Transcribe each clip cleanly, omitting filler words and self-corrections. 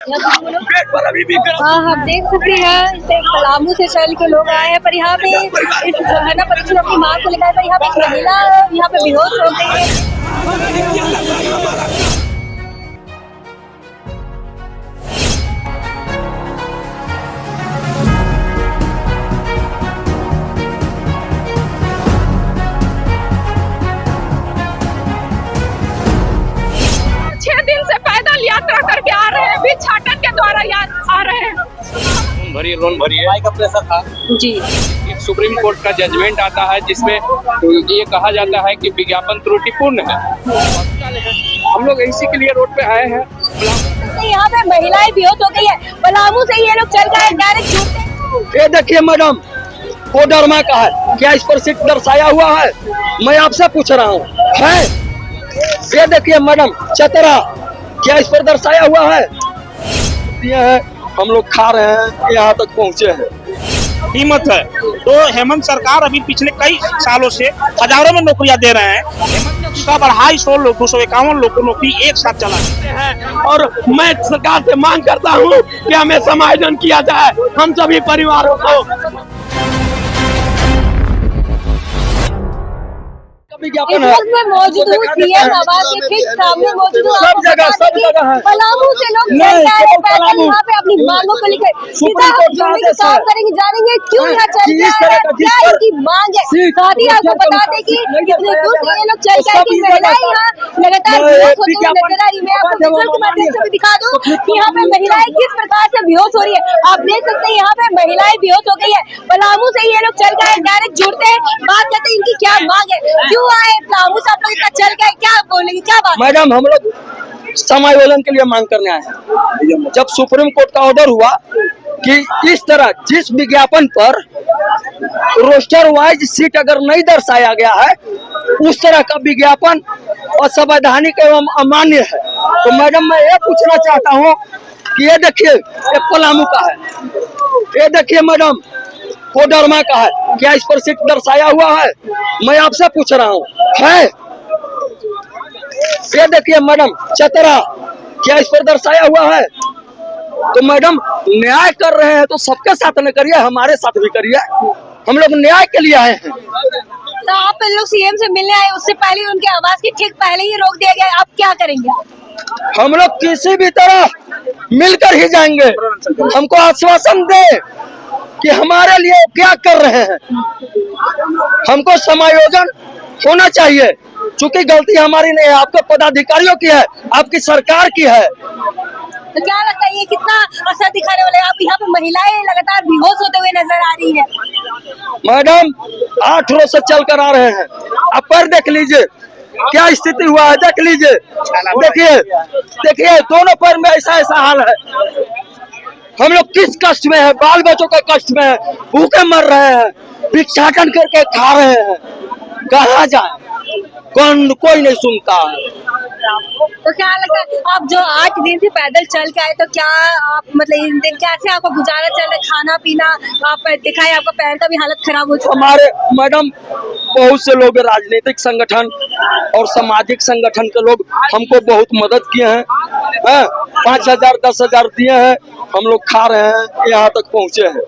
हाँ, आप देख सकते हैं इसे पलामू से चल के लोग आए हैं, पर यहाँ पे इस जो है ना परीक्षा अपनी माँ को लेकर, पर यहाँ पे एक महिला यहाँ पे बेहोश हो गई है। से पैदल यात्रा करके आ रहे हैं, भिक्षाटन के द्वारा आ रहे हैं। लोन भरिए का प्रेशर था जी। एक सुप्रीम कोर्ट का जजमेंट आता है जिसमें ये कहा जाता है कि विज्ञापन त्रुटिपूर्ण है। हम लोग इसी के लिए रोड पे आए हैं। यहाँ पे महिलाएं बेहोश हो गई है, पलामू से ये लोग चल गए डायरेक्ट छूटते। ये देखिए मैडम, कोडरमा का है, क्या इस पर सीट दर्शाया हुआ है? मैं आपसे पूछ रहा हूँ, है? ये देखिए मैडम, चतरा, क्या इस पर दर्शाया हुआ है? ये है, हम लोग खा रहे हैं, यहाँ तक पहुँचे हैं। कीमत है तो हेमंत सरकार अभी पिछले कई सालों से हजारों में नौकरियां दे रहे हैं। सब 250 लोग 251 लोग को नौकरी एक साथ चलाते हैं। और मैं सरकार से मांग करता हूँ कि हमें समायोजन किया जाए, हम सभी परिवारों को। इस वक्त मैं मौजूद हूँ सीएम आवास के ठीक सामने मौजूद हूँ। सब जगह है। पलामू से लोग पैदल यहाँ पे अपनी मांगों को लेकर सीधा जुड़ने के काम करेंगे, जानेंगे क्यों यहाँ चल रहा है, क्या इनकी मांग है। साथ ही आपको बता दें कि कितने दूर से ये लोग चल रहे हैं, महिलाएं यहाँ लगातार बेहोश होती हुई नजर आ रही है। मैं आपको विजुअल के माध्यम से भी दिखा दूं कि यहाँ पे महिलाएं किस प्रकार से बेहोश हो रही है। आप देख सकते हैं यहाँ पे महिलाएं बेहोश हो गई है। पलामू से ये लोग चल गए डायरेक्ट जुड़ते हैं, बात करते हैं इनकी क्या मांग है, क्यों आए पलामू से आप लोग इतना चल गए, क्या बोलेंगे, क्या बात? मैडम, हम लोग समायोजन के लिए मांग करने आए हैं। जब सुप्रीम कोर्ट का ऑर्डर हुआ कि इस तरह जिस विज्ञापन पर रोस्टर वाइज सीट अगर नहीं दर्शाया गया है, उस तरह का विज्ञापन असंवैधानिक एवं अमान्य है। तो मैडम, मैं ये पूछना चाहता हूँ कि ये देखिए, ये पलामू का है, ये देखिए मैडम, कोडरमा का है, क्या इस पर सीट दर्शाया हुआ है? मैं आपसे पूछ रहा हूँ, है? ये देखिए मैडम, चतरा, क्या इस पर दर्शाया हुआ है? तो मैडम, न्याय कर रहे हैं तो सबके साथ न करिए, हमारे साथ भी करिए। हम लोग न्याय के लिए आए हैं। तो आप लोग सीएम से मिलने आए, उससे पहले उनके आवास के ठीक पहले ही रोक दिया गया, आप क्या करेंगे? हम लोग किसी भी तरह मिलकर ही जाएंगे। हमको आश्वासन दे कि हमारे लिए क्या कर रहे हैं। हमको समायोजन होना चाहिए, चूंकि गलती हमारी नहीं है, आपके पदाधिकारियों की है, आपकी सरकार की है। तो क्या लगता है ये कितना असर दिखाने वाले? आप यहाँ पे महिलाएं लगातार बेहोश होते हुए नजर आ रही है। मैडम, 8 रोज से चल कर आ रहे हैं, आप पर देख लीजिए क्या स्थिति हुआ है, देख लीजिए, देखिए देखिए, दोनों पैर में ऐसा हाल है। हम लोग किस कष्ट में है, बाल बच्चों के कष्ट में है, भूखे मर रहे हैं, भिक्षाटन करके खा रहे हैं, कहाँ जाए, कोई नहीं सुनता है। तो क्या लगता है आप जो 8 दिन से पैदल चल के आए, तो क्या आप मतलब इन दिन कैसे आपका गुजारा चल रहा है, खाना पीना? आप दिखाए आपका पैर का भी हालत खराब हो चुका है। हमारे मैडम, बहुत से लोग राजनीतिक संगठन और सामाजिक संगठन के लोग हमको बहुत मदद किए हैं, 5,000 10,000 दिए हैं, हम लोग खा रहे हैं, यहाँ तक पहुँचे हैं।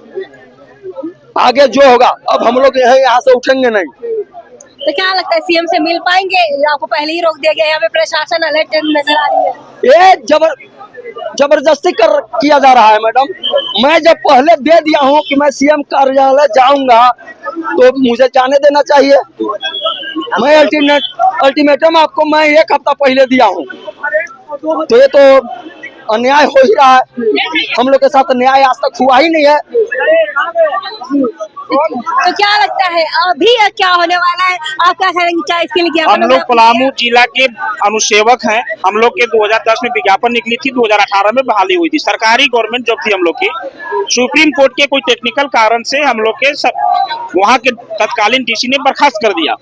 आगे जो होगा, अब हम लोग यहाँ से उठेंगे नहीं। तो क्या लगता है सीएम से मिल पाएंगे? आपको पहले ही रोक दिया गया, यहाँ पे प्रशासन अलर्ट नजर आ रही है। ये जबरदस्ती किया जा रहा है मैडम। मैं जब पहले दे दिया हूँ कि मैं सीएम कार्यालय जाऊंगा, तो मुझे जाने देना चाहिए। मैं अल्टीमेटम आपको मैं 1 हफ्ता पहले दिया हूँ, तो ये तो अन्याय हो ही रहा है। हम लोग के साथ न्याय आज तक हुआ ही नहीं है। तो क्या लगता है अभी क्या होने वाला है? आप क्या करेंगे, क्या इसके लिए क्या? हम लोग पलामू जिला के अनुसेवक हैं। हम लोग के 2010 में विज्ञापन निकली थी, 2018 में बहाली हुई थी, सरकारी गवर्नमेंट जॉब थी हम लोग की। सुप्रीम कोर्ट के कोई टेक्निकल कारण से हम लोग के वहाँ के तत्कालीन डीसी ने बर्खास्त कर दिया,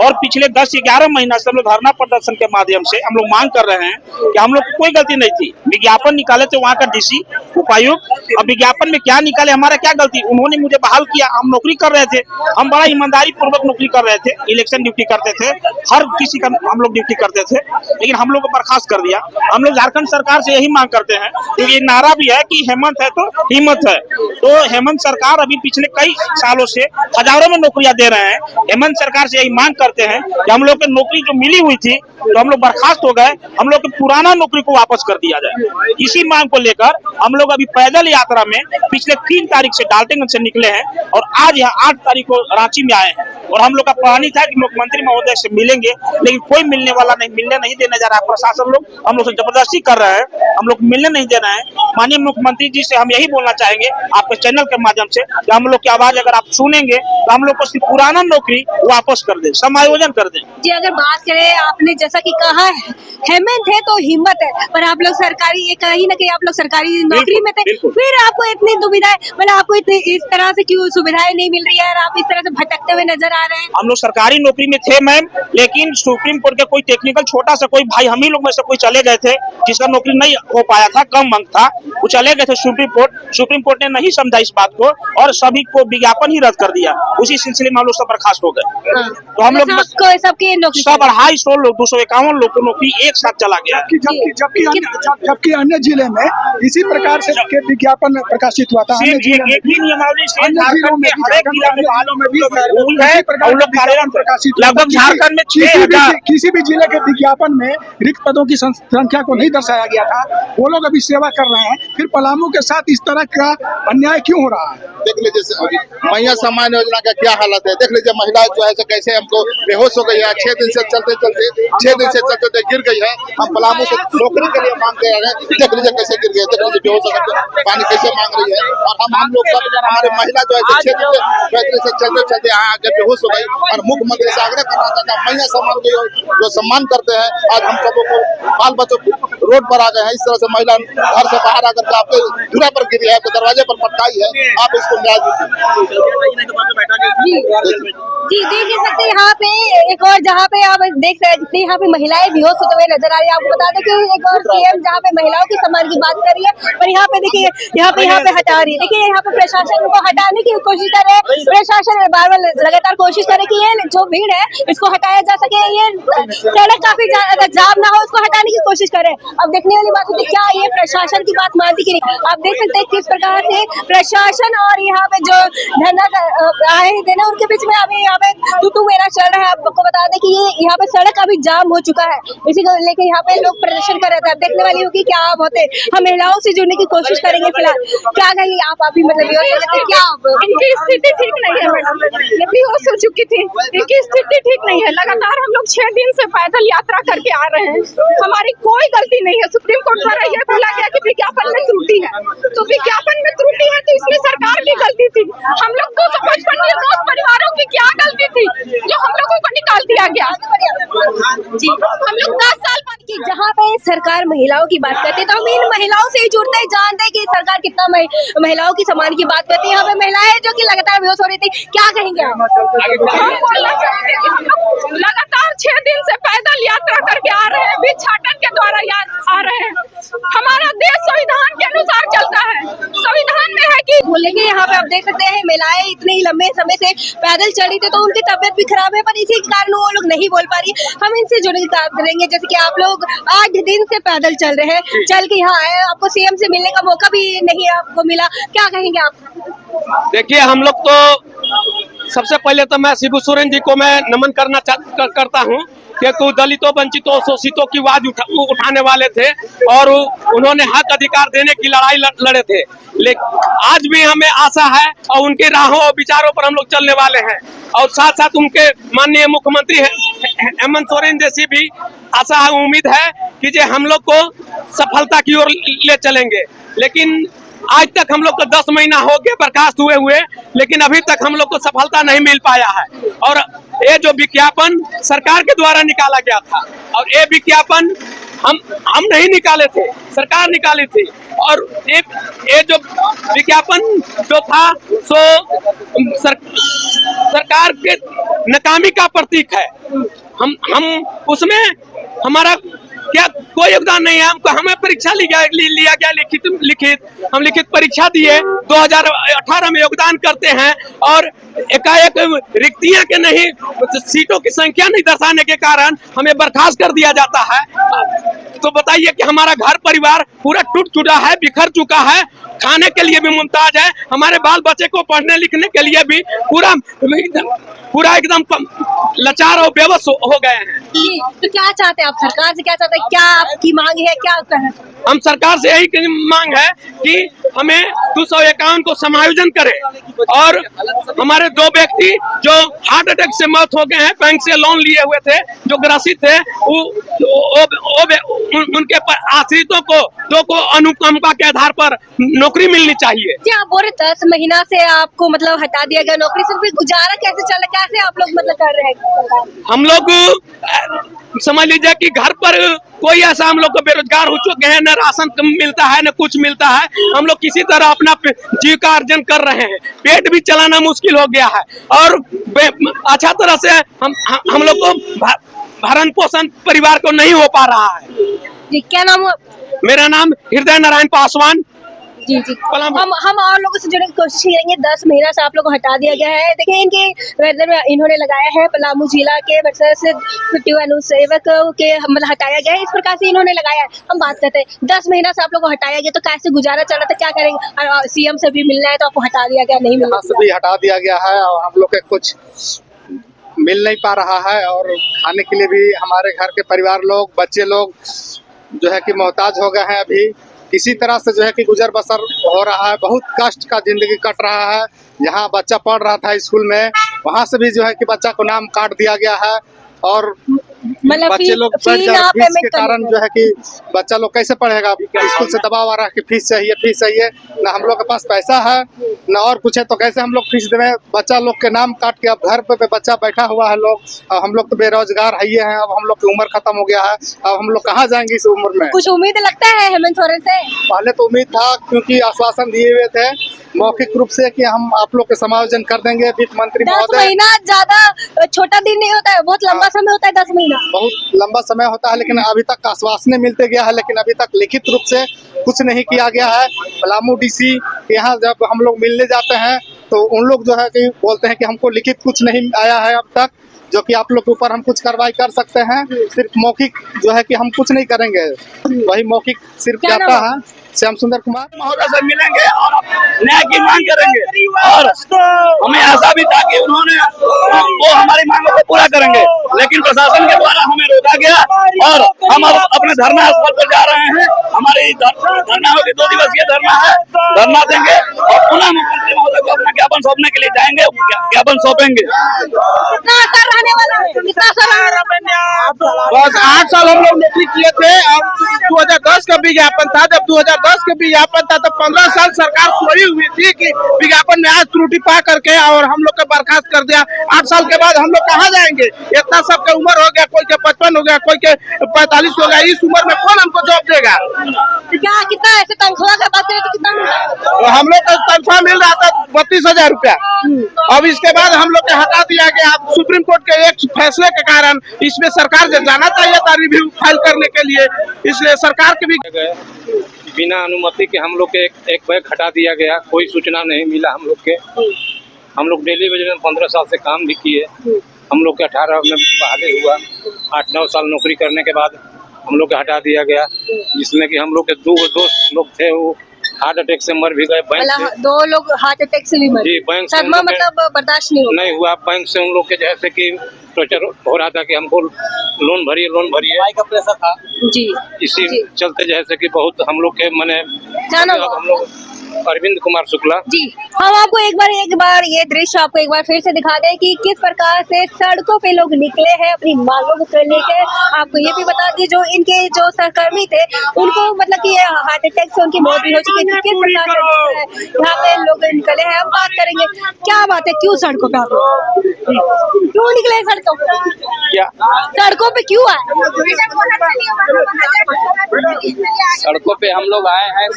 और पिछले 10-11 महीना से हम लोग धरना प्रदर्शन के माध्यम से हम लोग मांग कर रहे हैं कि हम लोग की कोई गलती नहीं थी। विज्ञापन निकाले थे वहाँ का डीसी, उपायुक्त, अब विज्ञापन में क्या निकाले, हमारा क्या गलती? उन्होंने मुझे बहाल किया, हम नौकरी कर रहे थे, हम बड़ा ईमानदारी पूर्वक नौकरी कर रहे थे, इलेक्शन ड्यूटी करते थे, हर किसी का हम लोग ड्यूटी करते थे, लेकिन हम लोग को बर्खास्त कर दिया। हम लोग झारखंड सरकार से यही मांग करते हैं, क्योंकि नारा भी है कि हेमंत है तो हिम्मत है। तो हेमंत सरकार अभी पिछले कई सालों से हजारों में नौकरियां दे रहे हैं। हेमंत सरकार से यही मांग करते हैं कि हम लोग को नौकरी जो मिली हुई थी, तो हम लोग बर्खास्त हो गए, हम लोग के पुराना नौकरी को वापस कर दिया जाए। इसी मांग को लेकर हम लोग अभी पैदल यात्रा में पिछले 3 तारीख से डाल्टनगंज से निकले हैं और आज यहाँ 8 तारीख को रांची में आए हैं। और हम लोग का प्लान ही था कि मुख्यमंत्री महोदय से मिलेंगे, लेकिन कोई मिलने वाला नहीं, मिलने नहीं देने जा रहा है प्रशासन लोग, हम लोग से जबरदस्ती कर रहे हैं, हम लोग मिलने नहीं दे रहे हैं। माननीय मुख्यमंत्री जी से हम यही बोलना चाहेंगे आपके चैनल के माध्यम से कि हम लोग की आवाज अगर आप सुनेंगे तो हम लोग को सिर्फ पुराना नौकरी वापस कर दे, समायोजन कर दे। जी, अगर बात करें, आपने जैसा कि कहा है हेमंत है तो हिम्मत है, पर आप लोग सरकारी, ये कहीं ना कहीं आप लोग सरकारी नौकरी में थे, फिर आपको इतनी दुविधाएं, मतलब आपको इतनी इस तरह से क्यों सुविधाएं नहीं मिल रही है और आप इस तरह से भटकते हुए नजर आ रहे हैं? हम लोग सरकारी नौकरी में थे मैम, लेकिन सुप्रीम कोर्ट के कोई टेक्निकल छोटा सा कोई भाई, हम ही लोग में से कोई चले गए थे जिसका नौकरी नहीं हो पाया था, कम अंक था, वो चले गए थे सुप्रीम कोर्ट ने नहीं समझा इस बात को और सभी को विज्ञापन ही रद्द कर दिया। उसी सिलसिले में हम लोग सब बर्खास्त हो गए। तो हम लोग सबके नौकरी, सब 250 लोग, 251 लोग को नौकरी एक साथ चला गया। जबकि अन्य जिले में इसी प्रकार से विज्ञापन प्रकाशित हुआ था। एक ही नियमावली से झारखंड के हर एक जिला में लगभग झारखंड में किसी भी जिले के विज्ञापन में रिक्त पदों की संख्या को नहीं दर्शाया गया था। वो लोग अभी सेवा कर रहे हैं, फिर पलामू के साथ इस तरह का अन्याय क्यों हो रहा है? देख लीजिए मैया सम्मान योजना का क्या हालत है, देख लीजिए महिला जो है कैसे हमको बेहोश हो गई है, 6 दिन से चलते चलते गिर गई है। हम पलामू से नौकरी के लिए मांग कर रहे हैं, देख लीजिए कैसे गिर गई, देख लीजिए बेहोश होकर पानी कैसे मांग रही है। और हम लोग सब हमारे महिला जो है 6 दिन से चलते यहाँ आगे बेहोश हो गई और मुख्यमंत्री से आग्रह करना चाहता है महिला सम्मान जो सम्मान करते हैं, आज हम सबों को बाल बच्चों रोड पर आ गए हैं। इस तरह से महिला घर से बाहर आकर के आपके धुरा पर गिरी है, आपके दरवाजे पर पटकाई है, आप इसको न्याय जी देख सकते हैं यहाँ पे एक और, जहाँ पे आप देख सकते हैं यहाँ पे महिलाएं बेहोश होते हुए नजर आ रही है। आपको बता दें कि एक और सीएम जहाँ पे महिलाओं के सम्मान की बात कर रही है, पर यहाँ पे देखिए यहाँ पे हटा रही है। देखिए यहाँ पे प्रशासन को हटाने की कोशिश कर रहे हैं, प्रशासन बार लगातार कोशिश करे कि ये जो भीड़ है इसको हटाया जा सके, ये सड़क काफी जाम ना हो, उसको हटाने की कोशिश करे। अब देखने वाली बात होती है क्या ये प्रशासन की बात मानती कि नहीं। आप देख सकते हैं किस प्रकार से प्रशासन और यहाँ पे जो धरना आए देना उनके बीच में अभी यहाँ पे तू मेरा चल रहा है। आपको बता दें कि ये यहाँ पे सड़क अभी जाम हो चुका है, इसी को लेकर यहाँ पे लोग प्रदर्शन कर रहे थे। देखने वाली होगी क्या आप होते, हम महिलाओं से जुड़ने की कोशिश करेंगे। फिलहाल क्या कहेंगे आप अभी, मतलब क्या इनकी स्थिति ठीक नहीं है मैडम, ये बेहोश हो चुकी थी, इनकी स्थिति ठीक नहीं है। लगातार हम लोग 6 दिन से पैदल यात्रा करके आ रहे हैं, हमारी कोई गलती नहीं है। सुप्रीम कोर्ट द्वारा यह बोला गया कि विज्ञापन में त्रुटि है, तो विज्ञापन में त्रुटि है तो इसमें सरकार की गलती थी। हम लोग 255 निर्दोष परिवारों की क्या गलती थी जो हम लोगों को निकाल दिया गया? जी, हम लोग 10 साल बाद की जहाँ पे सरकार महिलाओं की बात करती है तो हम इन महिलाओं से ही जुड़ते हैं, जानते हैं कि सरकार कितना महिलाओं की सम्मान की बात करती है। यहाँ पे महिलाएं जो कि लगातार बेहोश हो रही थी, क्या कहेंगे आप? हम बोलना चाहते हैं कि हम लोग लगातार 6 दिन से पैदल यात्रा करके आ रहे हैं, भिक्षाटन के द्वारा आ रहे हैं। हमारा देश संविधान के अनुसार चलता है, संविधान में है कि बोलेंगे। यहाँ पे आप देख सकते हैं महिलाएं इतने लंबे समय से पैदल चल रही थी तो उनकी तबियत भी खराब है, पर इसी कारण वो लोग नहीं बोल पा रही। हम इनसे जुड़ने की बात करेंगे, जैसे कि आप लोग 8 दिन से पैदल चल रहे हैं, चल के यहाँ आए, आपको सीएम से मिलने का मौका भी नहीं आपको मिला, क्या कहेंगे आप? देखिए हम लोग तो सबसे पहले तो मैं शिबू सोरेन जी को मैं नमन करता हूँ कि दलितों, वंचितों, शोषितों की आवाज उठाने वाले थे और उन्होंने हक अधिकार देने की लड़ाई लड़े थे। लेकिन आज भी हमें आशा है और उनके राहों और विचारों पर हम लोग चलने वाले हैं और साथ साथ उनके माननीय मुख्यमंत्री हेमंत सोरेन जैसी भी आशा है, उम्मीद है कि जे हम लोग को सफलता की ओर ले चलेंगे। लेकिन आज तक हम लोग को 10 महीना हो गए बर्खास्त हुए, लेकिन अभी तक हम लोग को सफलता नहीं मिल पाया है। और ये जो विज्ञापन सरकार के द्वारा निकाला गया था, और ये विज्ञापन हम नहीं निकाले थे, सरकार निकाली थी। और ये जो विज्ञापन जो था सो सरकार के नाकामी का प्रतीक है। हम उसमें हमारा क्या कोई योगदान नहीं है हमको। हमें परीक्षा लिया गया लिखित हम लिखित परीक्षा दिए 2018 में योगदान करते हैं और एकाएक रिक्तियां के नहीं सीटों की संख्या नहीं दर्शाने के कारण हमें बर्खास्त कर दिया जाता है। तो बताइए कि हमारा घर परिवार पूरा टूट चुका है, बिखर चुका है, खाने के लिए भी मुमताज है, हमारे बाल बच्चे को पढ़ने लिखने के लिए भी पूरा एकदम लाचार और बेबस हो गए हैं। तो क्या चाहते हैं आप सरकार से, क्या चाहते हैं, क्या आपकी मांग है, क्या कहना चाहते हैं? हम सरकार से यही मांग है कि हमें 251 को समायोजन करे और हमारे 2 व्यक्ति जो हार्ट अटैक से मौत हो गए हैं, बैंक से लोन लिए हुए थे, जो ग्रसित थे, उनके आश्रितों को 2 को अनुकंपा के आधार पर नौकरी मिलनी चाहिए। जी आप बोल रहे 10 महीना से आपको मतलब हटा दिया गया नौकरी से, फिर गुजारा कैसे चल रहा है, कैसे आप लोग मतलब कर रहे हैं? हम लोग समझ लीजिए कि घर पर कोई ऐसा हम लोग को बेरोजगार हो चुके हैं, न राशन मिलता है न कुछ मिलता है। हम लोग किसी तरह अपना जीविका अर्जन कर रहे हैं, पेट भी चलाना मुश्किल हो गया है और अच्छा तरह से हम लोग को भरण पोषण परिवार को नहीं हो पा रहा है। जी क्या नाम हुआ? मेरा नाम हृदय नारायण पासवान। जी हम और लोगों से जुड़ने की कोशिश करेंगे। 10 महीना से आप लोग को हटा दिया गया है। देखिए इनके वेदर में इन्होंने लगाया है पलामू जिला के से 51 अनुसेवक के मतलब हटाया गया है, इस प्रकार से इन्होंने लगाया है। हम बात करते हैं 10 महीना से आप लोग को हटाया गया, तो कैसे गुजारा चल रहा था, क्या करेंगे? और सीएम से भी मिलना है तो आपको हटा दिया गया, नहीं मिलना से भी हटा दिया गया है और हम लोग के कुछ मिल नहीं पा रहा है और खाने के लिए भी हमारे घर के परिवार लोग, बच्चे लोग जो है कि मोहताज हो गए हैं। अभी किसी तरह से जो है कि गुजर बसर हो रहा है, बहुत कष्ट का जिंदगी कट रहा है। जहाँ बच्चा पढ़ रहा था स्कूल में, वहाँ से भी जो है कि बच्चा को नाम काट दिया गया है और मतलब बच्चे लोग फीस के कारण जो है कि बच्चा लोग कैसे पढ़ेगा। स्कूल से दबाव आ रहा है कि फीस चाहिए, ना हम लोग के पास पैसा है ना और कुछ है, तो कैसे हम लोग फीस दें? बच्चा लोग के नाम काट के अब घर पे बच्चा बैठा हुआ है लोग। अब हम लोग तो बेरोजगार है ही हैं, अब हम लोग की उम्र खत्म हो गया है, अब हम लोग कहाँ जाएंगे इस उम्र में? कुछ उम्मीद लगता है हेमंत सोरेन से? पहले तो उम्मीद था, क्योंकि आश्वासन दिए हुए थे मौखिक रूप से कि हम आप लोग के समायोजन कर देंगे। वित्त मंत्री 10 महीना ज्यादा छोटा दिन नहीं होता है, बहुत लंबा समय होता है 10 महीना, बहुत लंबा समय होता है, लेकिन अभी तक आश्वासन मिलते गया है, लेकिन अभी तक लिखित रूप से कुछ नहीं किया गया है। पलामू डीसी के यहाँ जब हम लोग मिलने जाते हैं तो उन लोग जो है कि बोलते हैं कि हमको लिखित कुछ नहीं आया है अब तक, जो कि आप लोग के ऊपर हम कुछ कार्रवाई कर सकते हैं। सिर्फ मौखिक जो है कि हम कुछ नहीं करेंगे, वही मौखिक सिर्फ जाता है। श्याम सुंदर कुमार महोदय से मिलेंगे और न्याय की मांग करेंगे और हमें ऐसा भी था कि उन्होंने वो हमारी मांगों को पूरा करेंगे, लेकिन प्रशासन के द्वारा हमें रोका गया और हम अब अपने धरना स्थल पर जा रहे हैं। हमारी धरना होगी 2 दिवसीय धरना है, धरना देंगे और पुनः मुख्यमंत्री महोदय को अपना ज्ञापन सौंपने के लिए जाएंगे, ज्ञापन सौंपेंगे। बस 8 साल हम लोग नौकरी किए थे। अब 2010 का विज्ञापन था, जब 2010 का विज्ञापन था तो 15 साल सरकार सोई हुई थी कि विज्ञापन में आज त्रुटि पा करके और हम लोग को बर्खास्त कर दिया। 8 साल के बाद हम लोग कहाँ जाएंगे? इतना सबका उम्र हो गया, कोई के 55 हो गया, कोई के 45 हो गया। इस उम्र में कौन हमको जॉब देगा? क्या कितना ऐसे तनख्वाह का बात करें तो कितना मिल रहा है? तो हम लोग को तनख्वाह मिल रहा था 32,000 रुपया। अब इसके बाद हम लोग को हटा दिया गया। अब सुप्रीम कोर्ट के एक फैसले के कारण इसमें सरकार को जाना चाहिए था रिव्यू फाइल करने के लिए, इसलिए सरकार के भी बिना अनुमति के हम लोग के एक बैग हटा दिया गया, कोई सूचना नहीं मिला हम लोग के। हम लोग डेली वेज में 15 साल से काम भी किए, हम लोग के 18 में बहाली हुआ। 8-9 साल नौकरी करने के बाद हम लोग को हटा दिया गया, जिसमें कि हम लोग के 2 दोस्त लोग थे वो हार्ट अटैक से मर भी गए। बैंक से 2 लोग हार्ट अटैक से भी मरे। जी, बैंक से सदमा मतलब बर्दाश्त नहीं हुआ। बैंक से उन लोग के जैसे कि टॉर्चर हो रहा था कि हमको लोन भरिए का प्रेशर था जी, इसी चलते जैसे कि बहुत हम लोग के मने हम लोग अरविंद कुमार शुक्ला जी। हम आपको एक बार ये दृश्य आपको एक बार फिर से दिखा दें कि किस प्रकार से सड़कों पे लोग निकले हैं अपनी मांगों को करने के। आपको ये भी बता दिए जो इनके जो सहकर्मी थे उनको मतलब कि हार्ट अटैक से उनकी मौत भी हो चुकी है। किस प्रकार से यहाँ पे लोग निकले हैं, हम बात करेंगे क्या बात है, क्यों सड़कों पे आप क्यों निकले सड़कों पे, क्या सड़कों पे क्यों आए? सड़कों पे हम लोग आए हैं,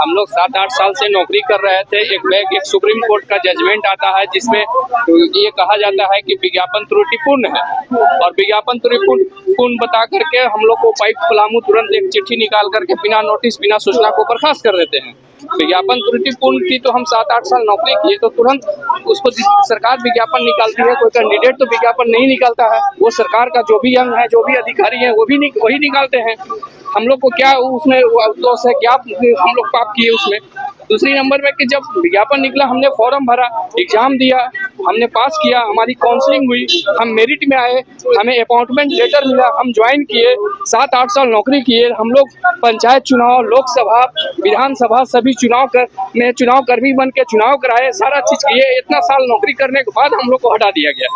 हम लोग 7-8 साल से नौकरी कर रहे रहे थे, एक सुप्रीम कोर्ट का जजमेंट आता है जिसमें ये कहा जाता है कि विज्ञापन त्रुटिपूर्ण है, और विज्ञापन त्रुटिपूर्ण बता करके हम लोग को उपायुक्त पलामू तुरंत एक चिट्ठी निकाल करके बिना नोटिस बिना सूचना को बर्खास्त कर देते हैं। विज्ञापन त्रुटिपूर्ण की तो हम 7-8 साल नौकरी किए, तो तुरंत उसको सरकार विज्ञापन निकालती है, कोई कैंडिडेट तो विज्ञापन नहीं निकालता है, वो सरकार का जो भी अंग है, जो भी अधिकारी है, वो भी वही निकालते हैं। हम लोग को क्या उसमें दोष है, क्या हम लोग पाप किए उसमें। दूसरी नंबर में कि जब विज्ञापन निकला, हमने फॉर्म भरा, एग्जाम दिया, हमने पास किया, हमारी काउंसलिंग हुई, हम मेरिट में आए, हमें अपॉइंटमेंट लेटर मिला, हम ज्वाइन किए, 7-8 साल नौकरी किए। हम लोग पंचायत चुनाव, लोकसभा, विधानसभा सभी चुनाव कर्मी बन के चुनाव कराए, सारा चीज किए। इतना साल नौकरी करने के बाद हम लोग को हटा दिया गया,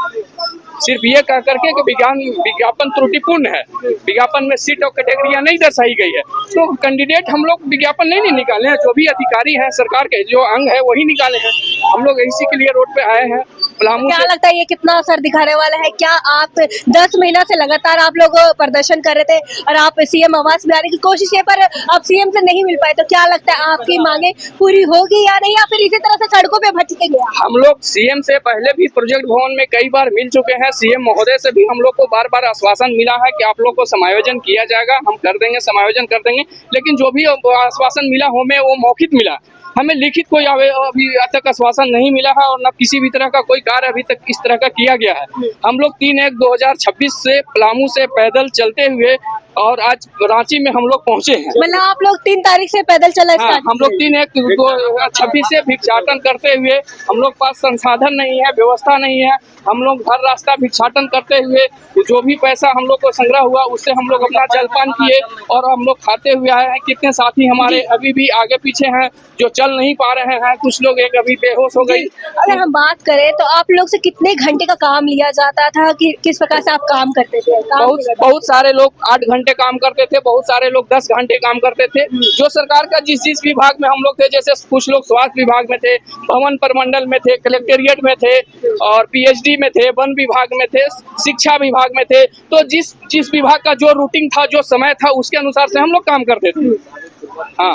सिर्फ ये कह करके कि विज्ञापन त्रुटिपूर्ण है, विज्ञापन में सीट और कैटेगरियां नहीं दर्शाई गई है। तो कैंडिडेट हम लोग विज्ञापन नहीं निकाले हैं, जो भी अधिकारी हैं सरकार के जो अंग है वही निकाले हैं। हम लोग इसी के लिए रोड पे आए हैं पलामू क्या से। लगता है ये कितना असर दिखाने वाला है? क्या आप 10 महीना से लगातार आप लोग प्रदर्शन कर रहे थे और आप सीएम आवास में आने की कोशिश है, पर अब सीएम से नहीं मिल पाए, तो क्या लगता है आपकी मांगे पूरी होगी या नहीं, या फिर इसी तरह से सड़कों पे भटकेंगे? हम लोग सीएम से पहले भी प्रोजेक्ट भवन में कई बार मिल चुके हैं, सीएम महोदय से भी हम लोग को बार बार आश्वासन मिला है कि आप लोग को समायोजन किया जाएगा, हम कर देंगे, समायोजन कर देंगे। लेकिन जो भी आश्वासन मिला हमें वो मौखिक मिला, हमें लिखित कोई अभी तक आश्वासन नहीं मिला है, और न किसी भी तरह का कोई कार्य अभी तक इस तरह का किया गया है। हम लोग 3/1/2026 से पलामू से पैदल चलते हुए और आज रांची में हम लोग पहुंचे हैं। मतलब आप लोग 3 तारीख से पैदल चला हाँ, हम लोग 3/1/2026 से भिक्षाटन करते हुए, हम लोग पास संसाधन नहीं है, व्यवस्था नहीं है, हम लोग हर रास्ता भिक्षाटन करते हुए जो भी पैसा हम लोग को संग्रह हुआ उससे हम लोग अपना जलपान किए और हम लोग खाते हुए आए हैं। कितने साथी हमारे अभी भी आगे पीछे हैं जो चल नहीं पा रहे हैं, कुछ लोग एक अभी बेहोश हो गई। अगर हम बात करें तो आप लोग से कितने घंटे का काम लिया जाता था, कि किस प्रकार से आप काम करते थे? बहुत सारे लोग 8 घंटे काम करते थे, बहुत सारे लोग 10 घंटे काम करते थे। जो सरकार का जिस विभाग में हम लोग थे, जैसे कुछ लोग स्वास्थ्य विभाग में थे, भवन प्रमंडल में थे, कलेक्टेरिएट में थे, और पीएचडी में थे, वन विभाग में थे, शिक्षा विभाग में थे, तो जिस विभाग का जो रूटीन था, जो समय था, उसके अनुसार से हम लोग काम करते थे। हाँ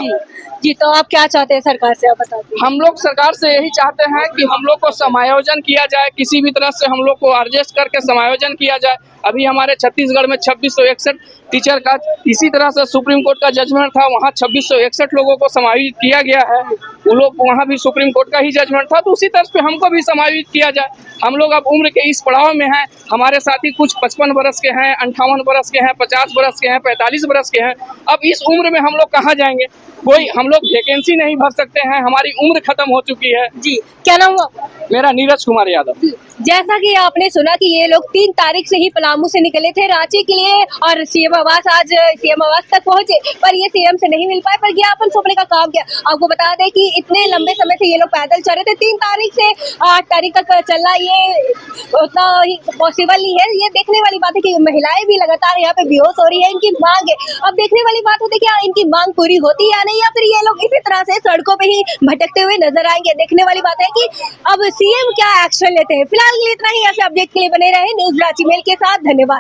जी, तो आप क्या चाहते हैं सरकार से, आप बताइए। हम लोग सरकार से यही चाहते हैं कि हम लोग को समायोजन किया जाए, किसी भी तरह से हम लोग को एडजस्ट करके समायोजन किया जाए। अभी हमारे छत्तीसगढ़ में 2661 टीचर का इसी तरह से सुप्रीम कोर्ट का जजमेंट था, वहाँ 2661 लोगों को समायोजित किया गया है। वो लोग वहाँ भी सुप्रीम कोर्ट का ही जजमेंट था, तो उसी तरह पे हमको भी समायोजित किया जाए। हम लोग अब उम्र के इस पड़ाव में हैं, हमारे साथी कुछ 55 बरस के हैं, 58 बरस के हैं, 50 बरस के हैं, 45 बरस के हैं। अब इस उम्र में हम लोग कहाँ जाएंगे? कोई हम लोग वैकेंसी नहीं भर सकते हैं, हमारी उम्र खत्म हो चुकी है। जी, क्या नाम हुआ? मेरा नीरज कुमार यादव। जैसा कि आपने सुना कि ये लोग 3 तारीख से ही पलामू से निकले थे रांची के लिए, और सीएम आवास आज सीएम आवास तक पहुंचे, पर ये सीएम से नहीं मिल पाए, पर ज्ञापन सौंपने का काम किया। आपको बता दें कि इतने लंबे समय से ये लोग पैदल चल रहे थे, 3 तारीख से 8 तारीख तक चलना ये उतना पॉसिबल नहीं है। ये देखने वाली बात है कि महिलाएं भी लगातार यहाँ पे बेहोश हो रही है, इनकी मांग है। अब देखने वाली बात होती है कि इनकी मांग पूरी होती है या नहीं, या फिर ये लोग इसी तरह से सड़कों पे ही भटकते हुए नजर आएंगे। देखने वाली बात है कि अब सीएम क्या एक्शन लेते हैं। फिलहाल के लिए इतना ही। ऐसे अपडेट के लिए बने रहे न्यूज़ रांची मेल के साथ। धन्यवाद।